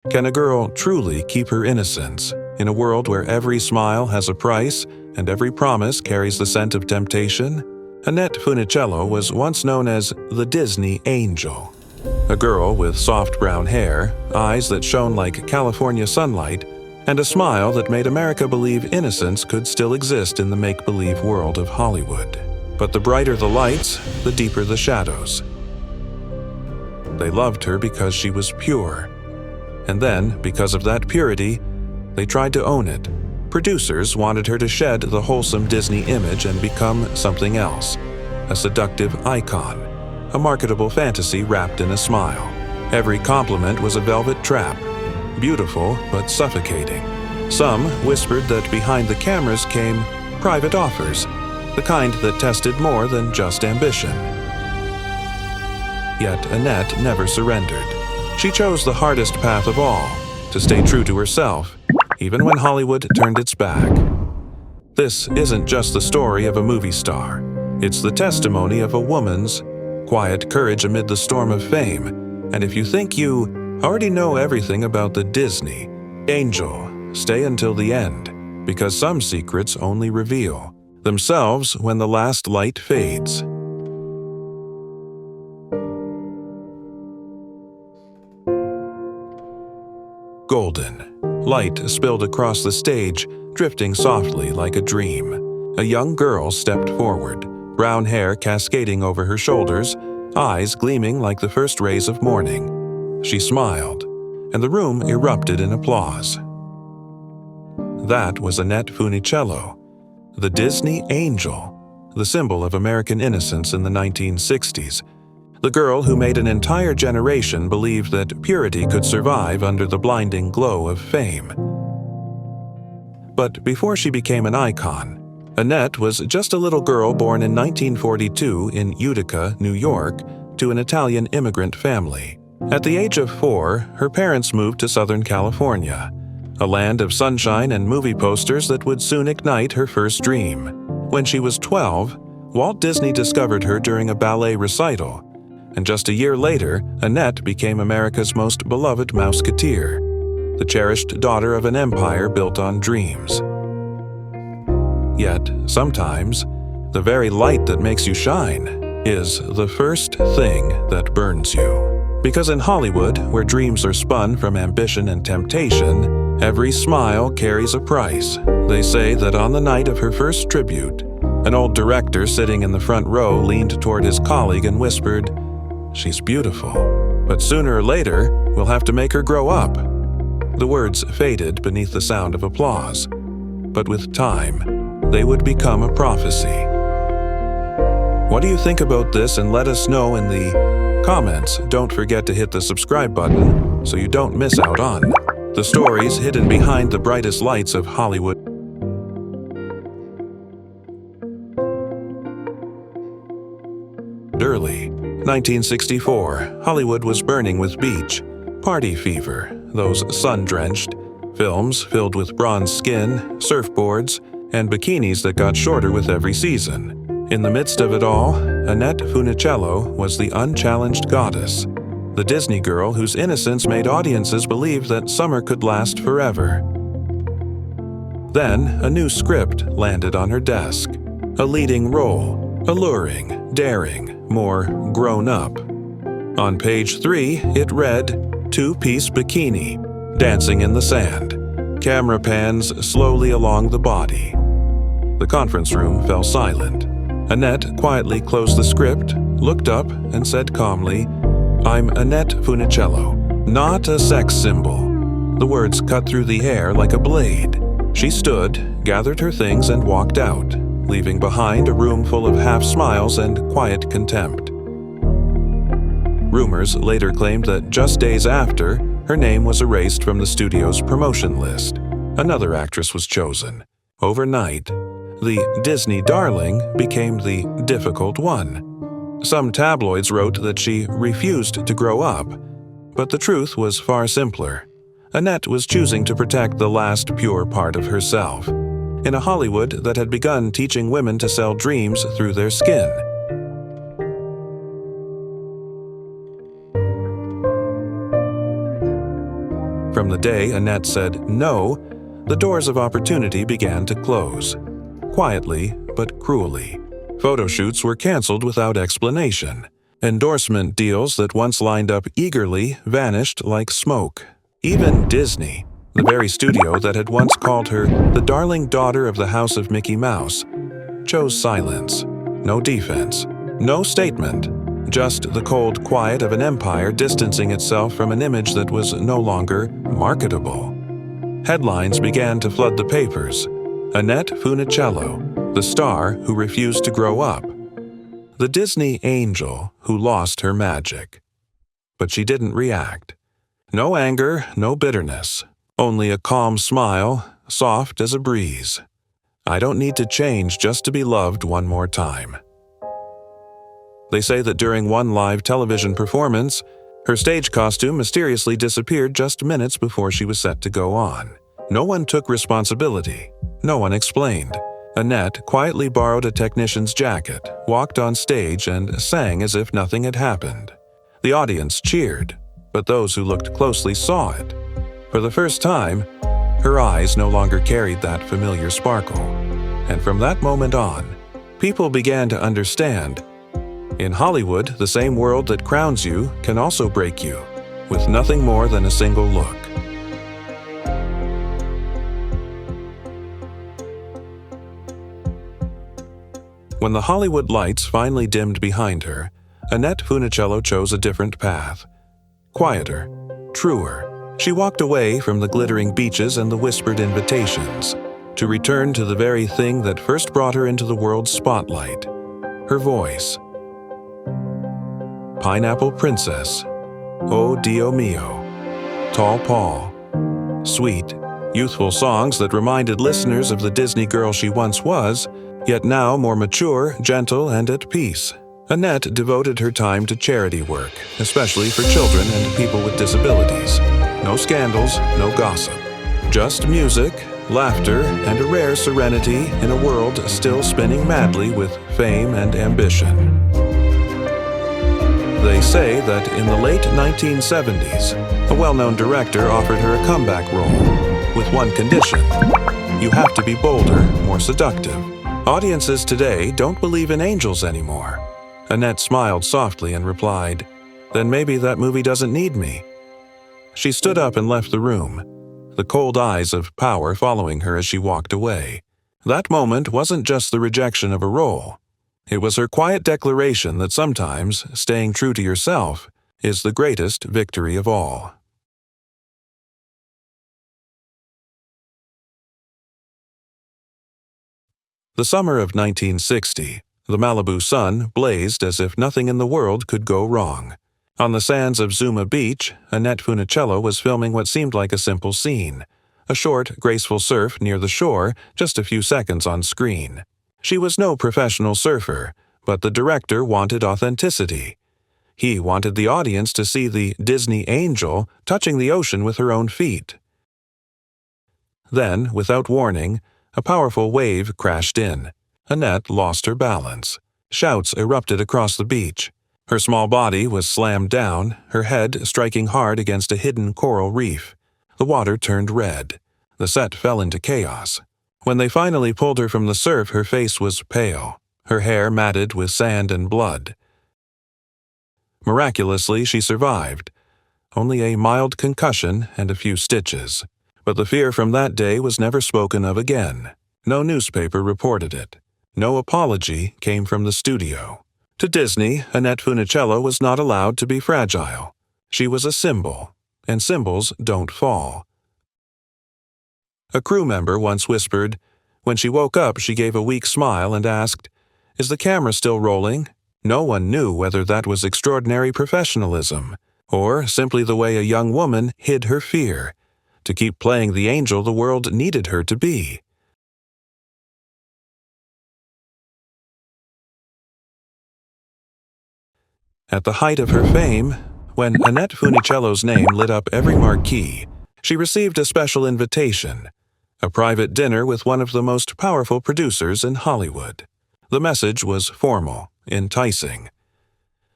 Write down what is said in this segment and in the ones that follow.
Can a girl truly keep her innocence in a world where every smile has a price and every promise carries the scent of temptation? Annette Funicello was once known as the Disney Angel. A girl with soft brown hair, eyes that shone like California sunlight, and a smile that made America believe innocence could still exist in the make-believe world of Hollywood. But the brighter the lights, the deeper the shadows. They loved her because she was pure. And then, because of that purity, they tried to own it. Producers wanted her to shed the wholesome Disney image and become something else, a seductive icon, a marketable fantasy wrapped in a smile. Every compliment was a velvet trap, beautiful but suffocating. Some whispered that behind the cameras came private offers, the kind that tested more than just ambition. Yet Annette never surrendered. She chose the hardest path of all, to stay true to herself, even when Hollywood turned its back. This isn't just the story of a movie star. It's the testimony of a woman's quiet courage amid the storm of fame. And if you think you already know everything about the Disney Angel, stay until the end, because some secrets only reveal themselves when the last light fades. Golden. Light spilled across the stage, drifting softly like a dream. A young girl stepped forward, brown hair cascading over her shoulders, eyes gleaming like the first rays of morning. She smiled, and the room erupted in applause. That was Annette Funicello, the Disney Angel, the symbol of American innocence in the 1960s. The girl who made an entire generation believe that purity could survive under the blinding glow of fame. But before she became an icon, Annette was just a little girl born in 1942 in Utica, New York, to an Italian immigrant family. At the age of 4, her parents moved to Southern California, a land of sunshine and movie posters that would soon ignite her first dream. When she was 12, Walt Disney discovered her during a ballet recital, and just a year later, Annette became America's most beloved Mouseketeer, the cherished daughter of an empire built on dreams. Yet, sometimes, the very light that makes you shine is the first thing that burns you. Because in Hollywood, where dreams are spun from ambition and temptation, every smile carries a price. They say that on the night of her first tribute, an old director sitting in the front row leaned toward his colleague and whispered, "She's beautiful, but sooner or later, we'll have to make her grow up." The words faded beneath the sound of applause, but with time, they would become a prophecy. What do you think about this? And let us know in the comments. Don't forget to hit the subscribe button so you don't miss out on the stories hidden behind the brightest lights of Hollywood. Early 1964, Hollywood was burning with beach, party fever, those sun-drenched films filled with bronze skin, surfboards, and bikinis that got shorter with every season. In the midst of it all, Annette Funicello was the unchallenged goddess, the Disney girl whose innocence made audiences believe that summer could last forever. Then, a new script landed on her desk, a leading role, alluring, daring, more grown-up. On page 3, it read, "Two-piece bikini, dancing in the sand. Camera pans slowly along the body." The conference room fell silent. Annette quietly closed the script, looked up, and said calmly, "I'm Annette Funicello, not a sex symbol." The words cut through the air like a blade. She stood, gathered her things, and walked out, leaving behind a room full of half-smiles and quiet contempt. Rumors later claimed that just days after, her name was erased from the studio's promotion list. Another actress was chosen. Overnight, the Disney darling became the difficult one. Some tabloids wrote that she refused to grow up, but the truth was far simpler. Annette was choosing to protect the last pure part of herself, in a Hollywood that had begun teaching women to sell dreams through their skin. From the day Annette said no, the doors of opportunity began to close. Quietly, but cruelly. Photo shoots were canceled without explanation. Endorsement deals that once lined up eagerly vanished like smoke. Even Disney, the very studio that had once called her the darling daughter of the House of Mickey Mouse, chose silence. No defense. No statement. Just the cold quiet of an empire distancing itself from an image that was no longer marketable. Headlines began to flood the papers. Annette Funicello, the star who refused to grow up. The Disney angel who lost her magic. But she didn't react. No anger, no bitterness. Only a calm smile, soft as a breeze. I don't need to change just to be loved one more time. They say that during one live television performance, her stage costume mysteriously disappeared just minutes before she was set to go on. No one took responsibility. No one explained. Annette quietly borrowed a technician's jacket, walked on stage, and sang as if nothing had happened. The audience cheered, but those who looked closely saw it. For the first time, her eyes no longer carried that familiar sparkle. And from that moment on, people began to understand. In Hollywood, the same world that crowns you can also break you, with nothing more than a single look. When the Hollywood lights finally dimmed behind her, Annette Funicello chose a different path. Quieter, truer. She walked away from the glittering beaches and the whispered invitations, to return to the very thing that first brought her into the world's spotlight, her voice. Pineapple Princess, Oh Dio Mio, Tall Paul. Sweet, youthful songs that reminded listeners of the Disney girl she once was, yet now more mature, gentle, and at peace. Annette devoted her time to charity work, especially for children and people with disabilities. No scandals, no gossip. Just music, laughter, and a rare serenity in a world still spinning madly with fame and ambition. They say that in the late 1970s, a well-known director offered her a comeback role, with one condition. You have to be bolder, more seductive. Audiences today don't believe in angels anymore. Annette smiled softly and replied, "Then maybe that movie doesn't need me." She stood up and left the room, the cold eyes of power following her as she walked away. That moment wasn't just the rejection of a role. It was her quiet declaration that sometimes staying true to yourself is the greatest victory of all. The summer of 1960, the Malibu sun blazed as if nothing in the world could go wrong. On the sands of Zuma Beach, Annette Funicello was filming what seemed like a simple scene, a short, graceful surf near the shore, just a few seconds on screen. She was no professional surfer, but the director wanted authenticity. He wanted the audience to see the Disney angel touching the ocean with her own feet. Then, without warning, a powerful wave crashed in. Annette lost her balance. Shouts erupted across the beach. Her small body was slammed down, her head striking hard against a hidden coral reef. The water turned red. The set fell into chaos. When they finally pulled her from the surf, her face was pale, her hair matted with sand and blood. Miraculously, she survived. Only a mild concussion and a few stitches. But the fear from that day was never spoken of again. No newspaper reported it. No apology came from the studio. To Disney, Annette Funicello was not allowed to be fragile. She was a symbol, and symbols don't fall. A crew member once whispered, when she woke up, she gave a weak smile and asked, "Is the camera still rolling?" No one knew whether that was extraordinary professionalism, or simply the way a young woman hid her fear, to keep playing the angel the world needed her to be. At the height of her fame, when Annette Funicello's name lit up every marquee, she received a special invitation, a private dinner with one of the most powerful producers in Hollywood. The message was formal, enticing.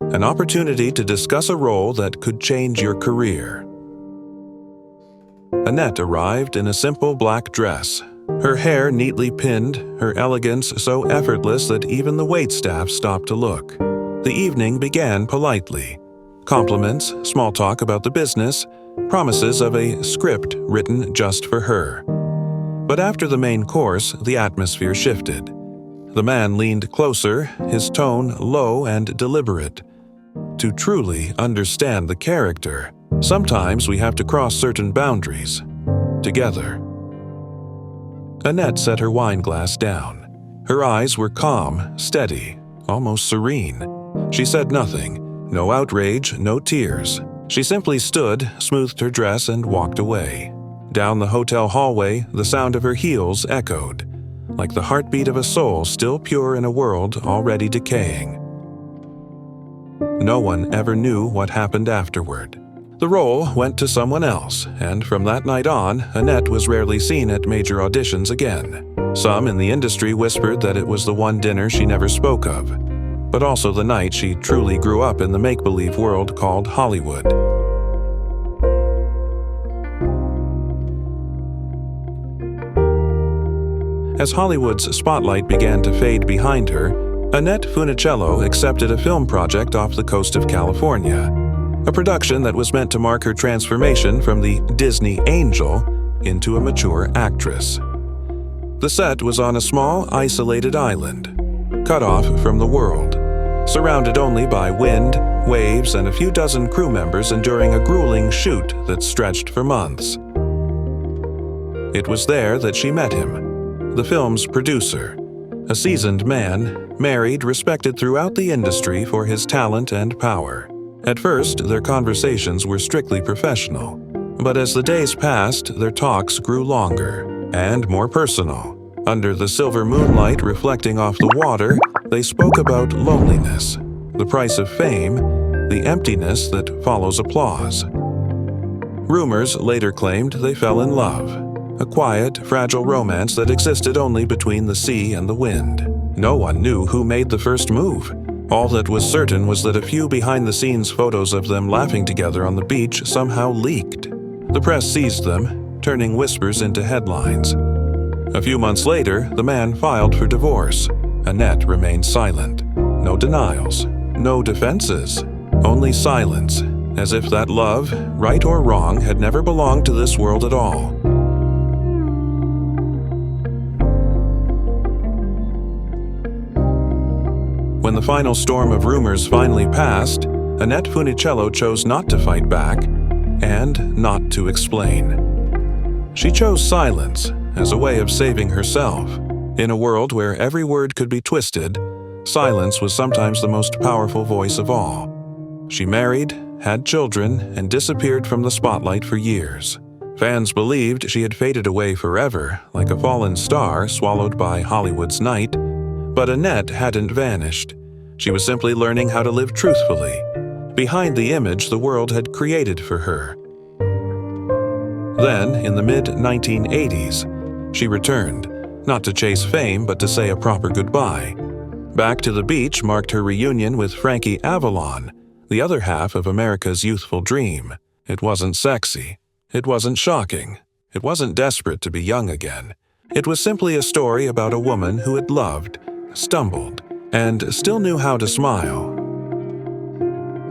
An opportunity to discuss a role that could change your career. Annette arrived in a simple black dress, her hair neatly pinned, her elegance so effortless that even the waitstaff stopped to look. The evening began politely. Compliments, small talk about the business, promises of a script written just for her. But after the main course, the atmosphere shifted. The man leaned closer, his tone low and deliberate. To truly understand the character, sometimes we have to cross certain boundaries, together. Annette set her wine glass down. Her eyes were calm, steady, almost serene. She said nothing, no outrage, no tears. She simply stood, smoothed her dress, and walked away. Down the hotel hallway, the sound of her heels echoed, like the heartbeat of a soul still pure in a world already decaying. No one ever knew what happened afterward. The role went to someone else, and from that night on, Annette was rarely seen at major auditions again. Some in the industry whispered that it was the one dinner she never spoke of, but also the night she truly grew up in the make-believe world called Hollywood. As Hollywood's spotlight began to fade behind her, Annette Funicello accepted a film project off the coast of California, a production that was meant to mark her transformation from the Disney angel into a mature actress. The set was on a small, isolated island, cut off from the world, surrounded only by wind, waves, and a few dozen crew members enduring a grueling shoot that stretched for months. It was there that she met him, the film's producer, a seasoned man, married, respected throughout the industry for his talent and power. At first, their conversations were strictly professional, but as the days passed, their talks grew longer and more personal. Under the silver moonlight reflecting off the water, they spoke about loneliness, the price of fame, the emptiness that follows applause. Rumors later claimed they fell in love, a quiet, fragile romance that existed only between the sea and the wind. No one knew who made the first move. All that was certain was that a few behind-the-scenes photos of them laughing together on the beach somehow leaked. The press seized them, turning whispers into headlines. A few months later, the man filed for divorce. Annette remained silent. No denials, no defenses, only silence, as if that love, right or wrong, had never belonged to this world at all. When the final storm of rumors finally passed, Annette Funicello chose not to fight back and not to explain. She chose silence as a way of saving herself. In a world where every word could be twisted, silence was sometimes the most powerful voice of all. She married, had children, and disappeared from the spotlight for years. Fans believed she had faded away forever, like a fallen star swallowed by Hollywood's night. But Annette hadn't vanished. She was simply learning how to live truthfully, behind the image the world had created for her. Then, in the mid-1980s, she returned, not to chase fame but to say a proper goodbye. Back to the Beach marked her reunion with Frankie Avalon, the other half of America's youthful dream. It wasn't sexy. It wasn't shocking. It wasn't desperate to be young again. It was simply a story about a woman who had loved, stumbled, and still knew how to smile.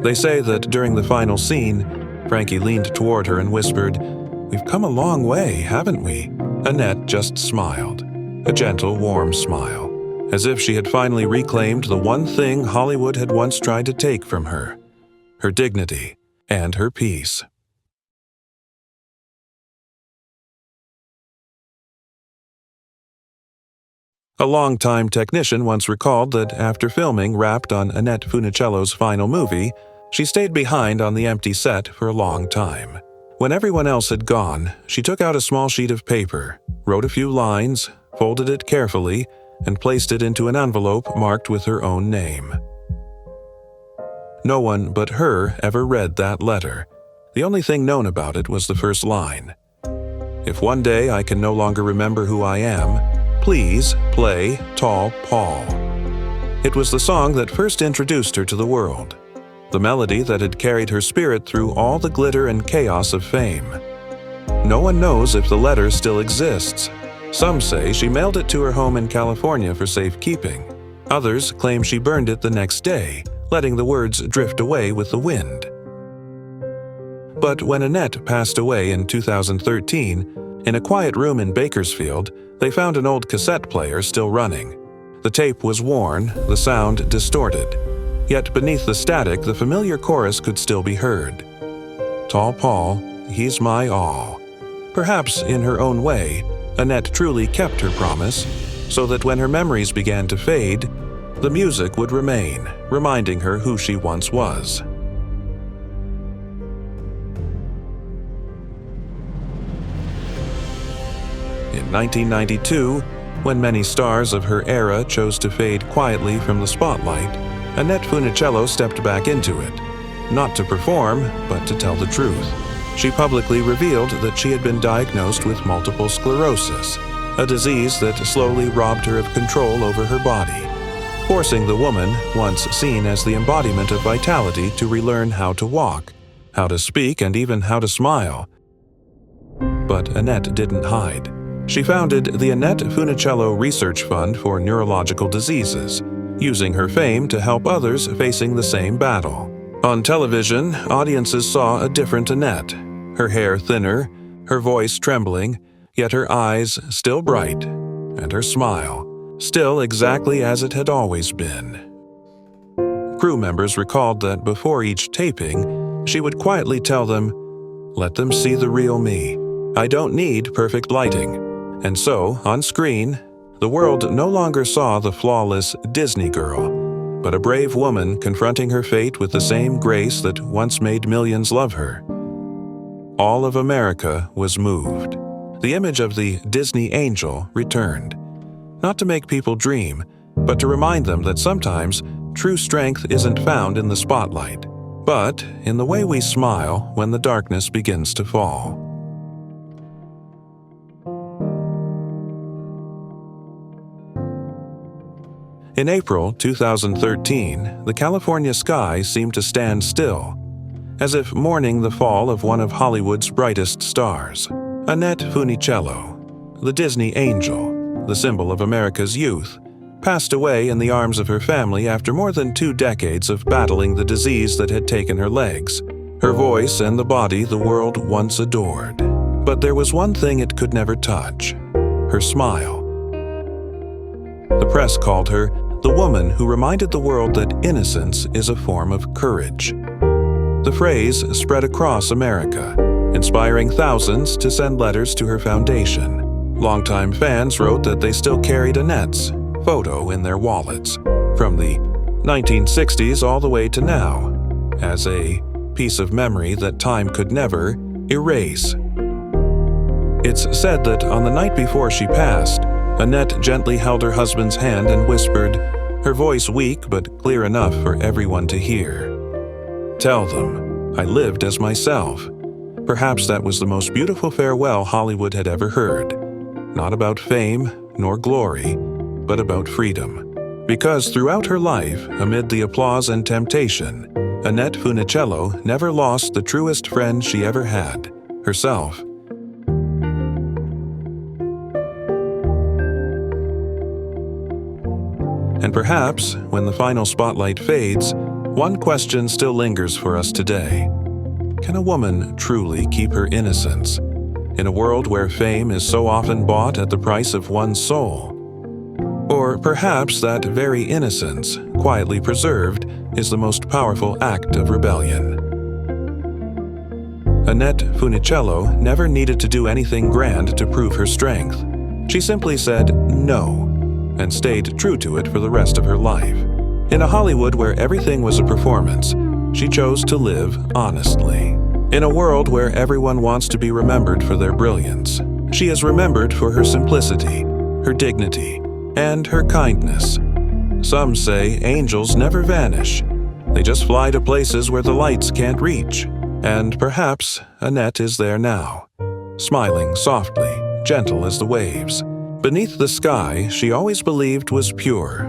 They say that during the final scene, Frankie leaned toward her and whispered, "We've come a long way, haven't we?" Annette just smiled, a gentle, warm smile, as if she had finally reclaimed the one thing Hollywood had once tried to take from her dignity and her peace. A longtime technician once recalled that after filming wrapped on Annette Funicello's final movie, she stayed behind on the empty set for a long time. When everyone else had gone, she took out a small sheet of paper, wrote a few lines, folded it carefully, and placed it into an envelope marked with her own name. No one but her ever read that letter. The only thing known about it was the first line. "If one day I can no longer remember who I am, please play Tall Paul." It was the song that first introduced her to the world, the melody that had carried her spirit through all the glitter and chaos of fame. No one knows if the letter still exists. Some say she mailed it to her home in California for safekeeping. Others claim she burned it the next day, letting the words drift away with the wind. But when Annette passed away in 2013, in a quiet room in Bakersfield, they found an old cassette player still running. The tape was worn, the sound distorted. Yet beneath the static, the familiar chorus could still be heard. Tall Paul, he's my all. Perhaps in her own way, Annette truly kept her promise, so that when her memories began to fade, the music would remain, reminding her who she once was. In 1992, when many stars of her era chose to fade quietly from the spotlight, Annette Funicello stepped back into it, not to perform, but to tell the truth. She publicly revealed that she had been diagnosed with multiple sclerosis, a disease that slowly robbed her of control over her body, forcing the woman, once seen as the embodiment of vitality, to relearn how to walk, how to speak, and even how to smile. But Annette didn't hide. She founded the Annette Funicello Research Fund for Neurological Diseases, using her fame to help others facing the same battle. On television, audiences saw a different Annette, her hair thinner, her voice trembling, yet her eyes still bright, and her smile still exactly as it had always been. Crew members recalled that before each taping, she would quietly tell them, "Let them see the real me. I don't need perfect lighting." And so, on screen, the world no longer saw the flawless Disney girl, but a brave woman confronting her fate with the same grace that once made millions love her. All of America was moved. The image of the Disney angel returned, not to make people dream, but to remind them that sometimes true strength isn't found in the spotlight, but in the way we smile when the darkness begins to fall. In April 2013, the California sky seemed to stand still, as if mourning the fall of one of Hollywood's brightest stars. Annette Funicello, the Disney angel, the symbol of America's youth, passed away in the arms of her family after more than 2 decades of battling the disease that had taken her legs, her voice and the body the world once adored. But there was one thing it could never touch: her smile. The press called her the woman who reminded the world that innocence is a form of courage. The phrase spread across America, inspiring thousands to send letters to her foundation. Longtime fans wrote that they still carried Annette's photo in their wallets, from the 1960s all the way to now, as a piece of memory that time could never erase. It's said that on the night before she passed, Annette gently held her husband's hand and whispered, her voice weak but clear enough for everyone to hear, "Tell them I lived as myself." Perhaps that was the most beautiful farewell Hollywood had ever heard. Not about fame nor glory, but about freedom. Because throughout her life, amid the applause and temptation, Annette Funicello never lost the truest friend she ever had, herself. And perhaps, when the final spotlight fades, one question still lingers for us today. Can a woman truly keep her innocence, in a world where fame is so often bought at the price of one's soul? Or perhaps that very innocence, quietly preserved, is the most powerful act of rebellion. Annette Funicello never needed to do anything grand to prove her strength. She simply said no, and stayed true to it for the rest of her life. In a Hollywood where everything was a performance, she chose to live honestly. In a world where everyone wants to be remembered for their brilliance, she is remembered for her simplicity, her dignity, and her kindness. Some say angels never vanish. They just fly to places where the lights can't reach. And perhaps Annette is there now, smiling softly, gentle as the waves. Beneath the sky she always believed was pure.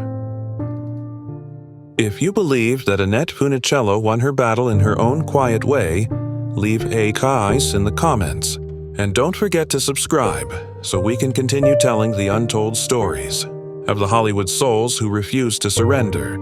If you believe that Annette Funicello won her battle in her own quiet way, leave a kais in the comments And don't forget to subscribe so we can continue telling the untold stories of the Hollywood souls who refuse to surrender.